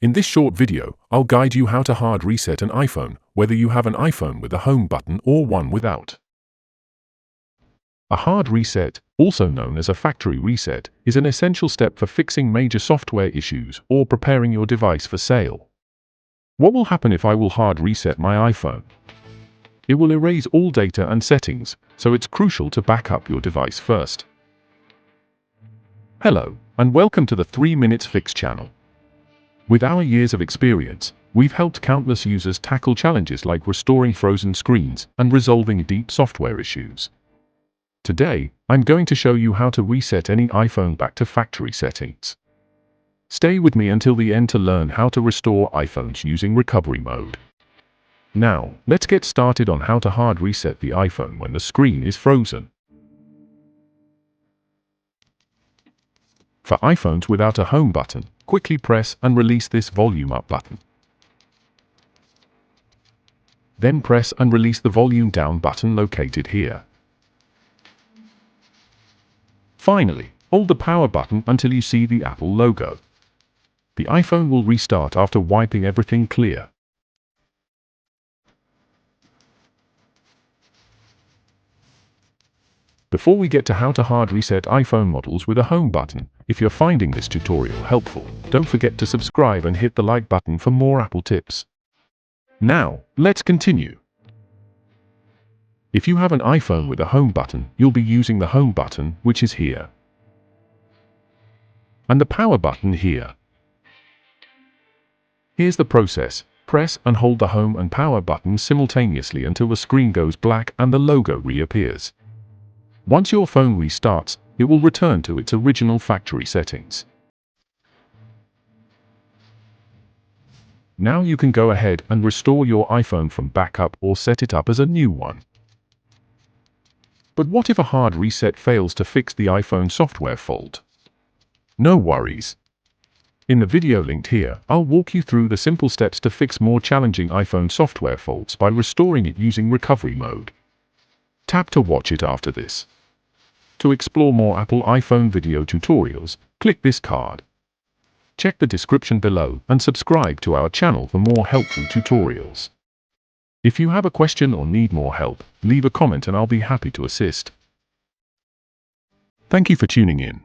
In this short video, I'll guide you how to hard reset an iPhone, whether you have an iPhone with a home button or one without. A hard reset, also known as a factory reset, is an essential step for fixing major software issues or preparing your device for sale. What will happen if I will hard reset my iPhone? It will erase all data and settings, so it's crucial to back up your device first. Hello, and welcome to the 3 Minutes Fix channel. With our years of experience, we've helped countless users tackle challenges like restoring frozen screens and resolving deep software issues. Today, I'm going to show you how to reset any iPhone back to factory settings. Stay with me until the end to learn how to restore iPhones using recovery mode. Now, let's get started on how to hard reset the iPhone when the screen is frozen. For iPhones without a home button, quickly press and release this volume up button. Then press and release the volume down button located here. Finally, hold the power button until you see the Apple logo. The iPhone will restart after wiping everything clear. Before we get to how to hard reset iPhone models with a home button, if you're finding this tutorial helpful, don't forget to subscribe and hit the like button for more Apple tips. Now, let's continue. If you have an iPhone with a home button, you'll be using the home button, which is here, and the power button here. Here's the process. Press and hold the home and power buttons simultaneously until the screen goes black and the logo reappears. Once your phone restarts, it will return to its original factory settings. Now you can go ahead and restore your iPhone from backup or set it up as a new one. But what if a hard reset fails to fix the iPhone software fault? No worries. In the video linked here, I'll walk you through the simple steps to fix more challenging iPhone software faults by restoring it using recovery mode. Tap to watch it after this. To explore more Apple iPhone video tutorials, click this card. Check the description below and subscribe to our channel for more helpful tutorials. If you have a question or need more help, leave a comment and I'll be happy to assist. Thank you for tuning in.